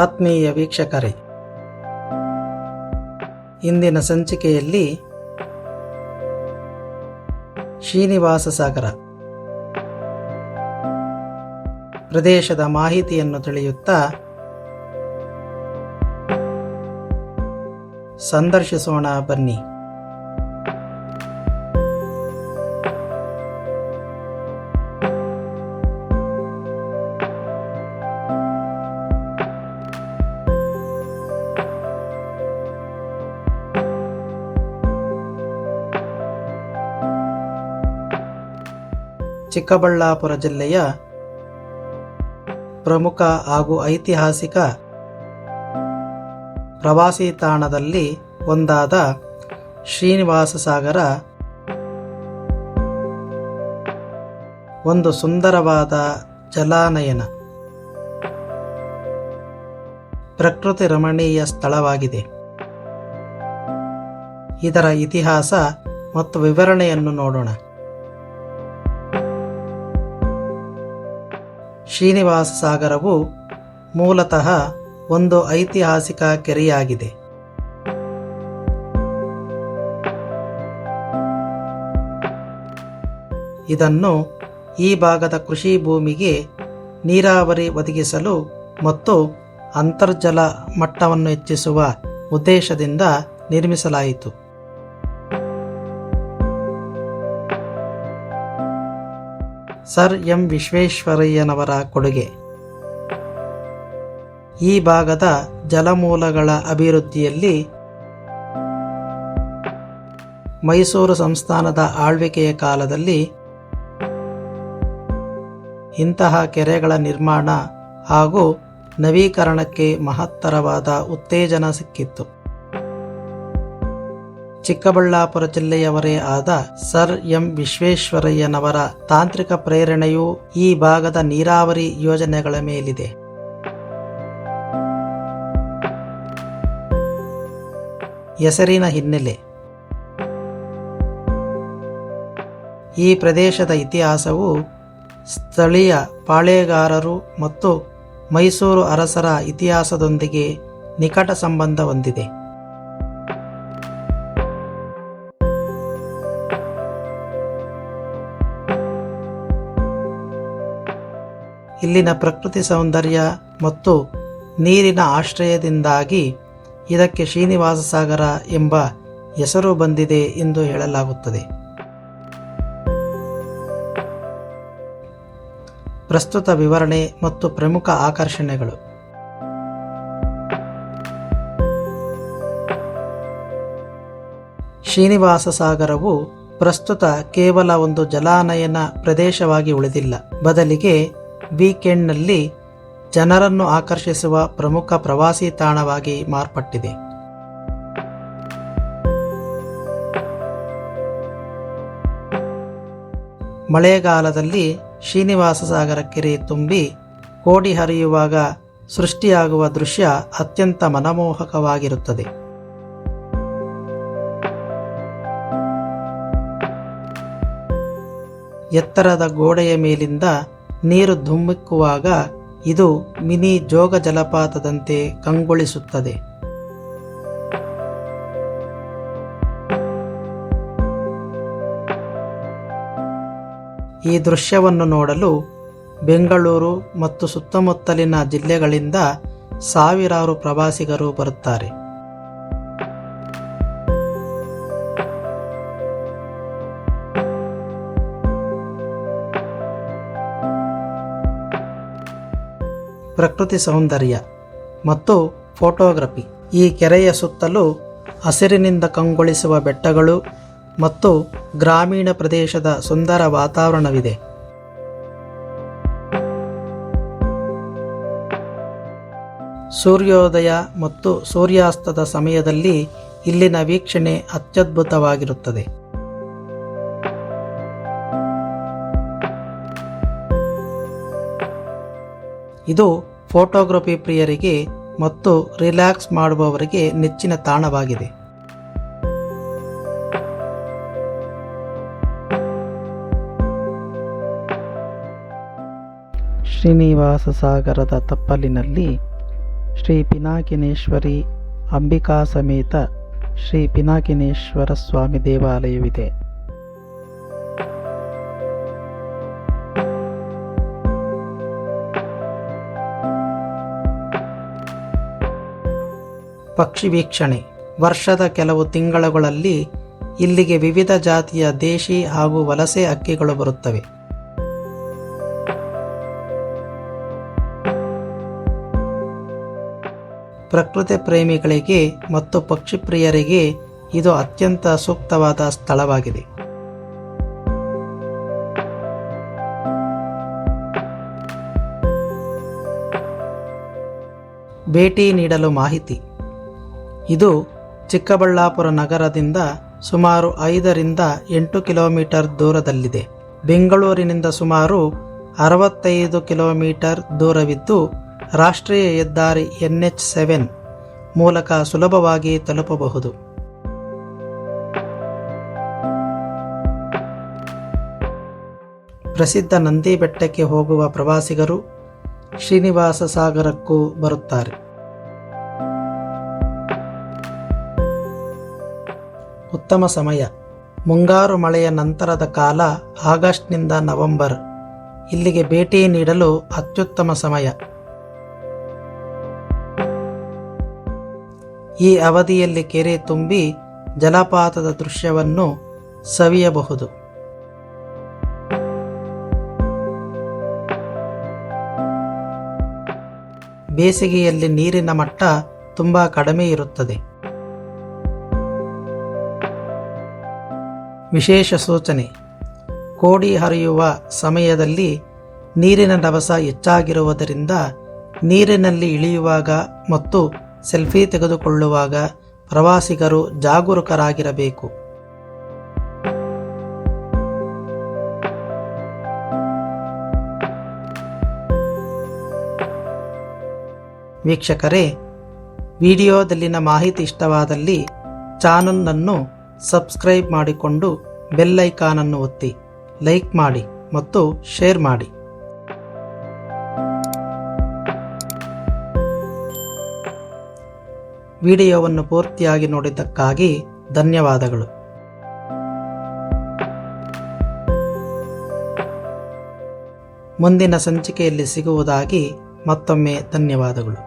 ಆತ್ಮೀಯ ವೀಕ್ಷಕರೇ, ಇಂದಿನ ಸಂಚಿಕೆಯಲ್ಲಿ ಶ್ರೀನಿವಾಸ ಸಾಗರ ಪ್ರದೇಶದ ಮಾಹಿತಿಯನ್ನು ತಿಳಿಯುತ್ತಾ ಸಂದರ್ಶಿಸೋಣ ಬನ್ನಿ. ಚಿಕ್ಕಬಳ್ಳಾಪುರ ಜಿಲ್ಲೆಯ ಪ್ರಮುಖ ಹಾಗೂ ಐತಿಹಾಸಿಕ ಪ್ರವಾಸಿ ತಾಣದಲ್ಲಿ ಒಂದಾದ ಶ್ರೀನಿವಾಸ ಸಾಗರ ಒಂದು ಸುಂದರವಾದ ಜಲಾನಯನ ಪ್ರಕೃತಿ ರಮಣೀಯ ಸ್ಥಳವಾಗಿದೆ. ಇದರ ಇತಿಹಾಸ ಮತ್ತು ವಿವರಣೆಯನ್ನು ನೋಡೋಣ. ಶ್ರೀನಿವಾಸ ಸಾಗರವು ಮೂಲತಃ ಒಂದು ಐತಿಹಾಸಿಕ ಕೆರೆಯಾಗಿದೆ. ಇದನ್ನು ಈ ಭಾಗದ ಕೃಷಿ ಭೂಮಿಗೆ ನೀರಾವರಿ ಒದಗಿಸಲು ಮತ್ತು ಅಂತರ್ಜಲ ಮಟ್ಟವನ್ನು ಹೆಚ್ಚಿಸುವ ಉದ್ದೇಶದಿಂದ ನಿರ್ಮಿಸಲಾಯಿತು. ಸರ್ ಎಂ ವಿಶ್ವೇಶ್ವರಯ್ಯನವರ ಕೊಡುಗೆ ಈ ಭಾಗದ ಜಲಮೂಲಗಳ ಅಭಿವೃದ್ಧಿಯಲ್ಲಿ ಮೈಸೂರು ಸಂಸ್ಥಾನದ ಆಳ್ವಿಕೆಯ ಕಾಲದಲ್ಲಿ ಇಂತಹ ಕೆರೆಗಳ ನಿರ್ಮಾಣ ಹಾಗೂ ನವೀಕರಣಕ್ಕೆ ಮಹತ್ತರವಾದ ಉತ್ತೇಜನ ಸಿಕ್ಕಿತ್ತು. ಚಿಕ್ಕಬಳ್ಳಾಪುರ ಜಿಲ್ಲೆಯವರೇ ಆದ ಸರ್ ಎಂ ವಿಶ್ವೇಶ್ವರಯ್ಯನವರ ತಾಂತ್ರಿಕ ಪ್ರೇರಣೆಯು ಈ ಭಾಗದ ನೀರಾವರಿ ಯೋಜನೆಗಳ ಮೇಲಿದೆ. ಹೆಸರಿನ ಹಿನ್ನೆಲೆ. ಈ ಪ್ರದೇಶದ ಇತಿಹಾಸವು ಸ್ಥಳೀಯ ಪಾಳೇಗಾರರು ಮತ್ತು ಮೈಸೂರು ಅರಸರ ಇತಿಹಾಸದೊಂದಿಗೆ ನಿಕಟ ಸಂಬಂಧ ಹೊಂದಿದೆ. ಇಲ್ಲಿನ ಪ್ರಕೃತಿ ಸೌಂದರ್ಯ ಮತ್ತು ನೀರಿನ ಆಶ್ರಯದಿಂದಾಗಿ ಇದಕ್ಕೆ ಶ್ರೀನಿವಾಸ ಸಾಗರ ಎಂಬ ಹೆಸರು ಬಂದಿದೆ ಎಂದು ಹೇಳಲಾಗುತ್ತದೆ. ಪ್ರಸ್ತುತ ವಿವರಣೆ ಮತ್ತು ಪ್ರಮುಖ ಆಕರ್ಷಣೆಗಳು. ಶ್ರೀನಿವಾಸ ಸಾಗರವು ಪ್ರಸ್ತುತ ಕೇವಲ ಒಂದು ಜಲಾನಯನ ಪ್ರದೇಶವಾಗಿ ಉಳಿದಿಲ್ಲ, ಬದಲಿಗೆ ವೀಕೆಂಡ್ನಲ್ಲಿ ಜನರನ್ನು ಆಕರ್ಷಿಸುವ ಪ್ರಮುಖ ಪ್ರವಾಸಿ ತಾಣವಾಗಿ ಮಾರ್ಪಟ್ಟಿದೆ. ಮಳೆಗಾಲದಲ್ಲಿ ಶ್ರೀನಿವಾಸ ಸಾಗರ ಕೆರೆ ತುಂಬಿ ಕೋಡಿ ಹರಿಯುವಾಗ ಸೃಷ್ಟಿಯಾಗುವ ದೃಶ್ಯ ಅತ್ಯಂತ ಮನಮೋಹಕವಾಗಿರುತ್ತದೆ. ಎತ್ತರದ ಗೋಡೆಯ ಮೇಲಿಂದ ನೀರು ಧುಮ್ಮಿಕ್ಕುವಾಗ ಇದು ಮಿನಿ ಜೋಗ ಜಲಪಾತದಂತೆ ಕಂಗೊಳಿಸುತ್ತದೆ. ಈ ದೃಶ್ಯವನ್ನು ನೋಡಲು ಬೆಂಗಳೂರು ಮತ್ತು ಸುತ್ತಮುತ್ತಲಿನ ಜಿಲ್ಲೆಗಳಿಂದ ಸಾವಿರಾರು ಪ್ರವಾಸಿಗರು ಬರುತ್ತಾರೆ. ಪ್ರಕೃತಿ ಸೌಂದರ್ಯ ಮತ್ತು ಫೋಟೋಗ್ರಫಿ. ಈ ಕೆರೆಯ ಸುತ್ತಲೂ ಹಸಿರಿನಿಂದ ಕಂಗೊಳಿಸುವ ಬೆಟ್ಟಗಳು ಮತ್ತು ಗ್ರಾಮೀಣ ಪ್ರದೇಶದ ಸುಂದರ ವಾತಾವರಣವಿದೆ. ಸೂರ್ಯೋದಯ ಮತ್ತು ಸೂರ್ಯಾಸ್ತದ ಸಮಯದಲ್ಲಿ ಇಲ್ಲಿನ ವೀಕ್ಷಣೆ ಅತ್ಯದ್ಭುತವಾಗಿರುತ್ತದೆ. ಇದು ಫೋಟೋಗ್ರಫಿ ಪ್ರಿಯರಿಗೆ ಮತ್ತು ರಿಲ್ಯಾಕ್ಸ್ ಮಾಡುವವರಿಗೆ ನೆಚ್ಚಿನ ತಾಣವಾಗಿದೆ. ಶ್ರೀನಿವಾಸ ಸಾಗರದ ತಪ್ಪಲಿನಲ್ಲಿ ಶ್ರೀ ಪಿನಾಕಿನೇಶ್ವರಿ ಅಂಬಿಕಾ ಸಮೇತ ಶ್ರೀ ಪಿನಾಕಿನೇಶ್ವರ ಸ್ವಾಮಿ ದೇವಾಲಯವಿದೆ. ಪಕ್ಷಿ ವೀಕ್ಷಣೆ. ವರ್ಷದ ಕೆಲವು ತಿಂಗಳುಗಳಲ್ಲಿ ಇಲ್ಲಿಗೆ ವಿವಿಧ ಜಾತಿಯ ದೇಶಿ ಹಾಗೂ ವಲಸೆ ಹಕ್ಕಿಗಳು ಬರುತ್ತವೆ. ಪ್ರಕೃತಿ ಪ್ರೇಮಿಗಳಿಗೆ ಮತ್ತು ಪಕ್ಷಿ ಪ್ರಿಯರಿಗೆ ಇದು ಅತ್ಯಂತ ಸೂಕ್ತವಾದ ಸ್ಥಳವಾಗಿದೆ. ಭೇಟಿ ನೀಡಲು ಮಾಹಿತಿ. ಇದು ಚಿಕ್ಕಬಳ್ಳಾಪುರ ನಗರದಿಂದ ಸುಮಾರು 5ರಿಂದ 8 ಕಿಲೋಮೀಟರ್ ದೂರದಲ್ಲಿದೆ. ಬೆಂಗಳೂರಿನಿಂದ ಸುಮಾರು 65 ಕಿಲೋಮೀಟರ್ ದೂರವಿದ್ದು ರಾಷ್ಟ್ರೀಯ ಹೆದ್ದಾರಿ NH7 ಮೂಲಕ ಸುಲಭವಾಗಿ ತಲುಪಬಹುದು. ಪ್ರಸಿದ್ಧ ನಂದಿ ಬೆಟ್ಟಕ್ಕೆ ಹೋಗುವ ಪ್ರವಾಸಿಗರು ಶ್ರೀನಿವಾಸ ಸಾಗರಕ್ಕೂ ಬರುತ್ತಾರೆ. ಉತ್ತಮ ಸಮಯ. ಮುಂಗಾರು ಮಳೆಯ ನಂತರದ ಕಾಲ ಆಗಸ್ಟ್ನಿಂದ ನವೆಂಬರ್. ಇಲ್ಲಿಗೆ ಭೇಟಿ ನೀಡಲು ಅತ್ಯುತ್ತಮ ಸಮಯ. ಈ ಅವಧಿಯಲ್ಲಿ ಕೆರೆ ತುಂಬಿ ಜಲಪಾತದ ದೃಶ್ಯವನ್ನು ಸವಿಯಬಹುದು. ಬೇಸಿಗೆಯಲ್ಲಿ ನೀರಿನ ಮಟ್ಟ ತುಂಬಾ ಕಡಿಮೆ ಇರುತ್ತದೆ. ವಿಶೇಷ ಸೂಚನೆ: ಕೋಡಿ ಹರಿಯುವ ಸಮಯದಲ್ಲಿ ನೀರಿನ ರಭಸ ಹೆಚ್ಚಾಗಿರುವುದರಿಂದ ನೀರಿನಲ್ಲಿ ಇಳಿಯುವಾಗ ಮತ್ತು ಸೆಲ್ಫಿ ತೆಗೆದುಕೊಳ್ಳುವಾಗ ಪ್ರವಾಸಿಗರು ಜಾಗರೂಕರಾಗಿರಬೇಕು. ವೀಕ್ಷಕರೇ, ವಿಡಿಯೋದಲ್ಲಿನ ಮಾಹಿತಿ ಇಷ್ಟವಾದಲ್ಲಿ ಚಾನಲ್ ಅನ್ನು ಸಬ್ಸ್ಕ್ರೈಬ್ ಮಾಡಿಕೊಂಡು ಬೆಲ್ ಐಕಾನ್ ಅನ್ನು ಒತ್ತಿ, ಲೈಕ್ ಮಾಡಿ ಮತ್ತು ಶೇರ್ ಮಾಡಿ. ವಿಡಿಯೋವನ್ನು ಪೂರ್ತಿಯಾಗಿ ನೋಡಿದ್ದಕ್ಕಾಗಿ ಧನ್ಯವಾದಗಳು. ಮುಂದಿನ ಸಂಚಿಕೆಯಲ್ಲಿ ಸಿಗುವುದಾಗಿ ಮತ್ತೊಮ್ಮೆ ಧನ್ಯವಾದಗಳು.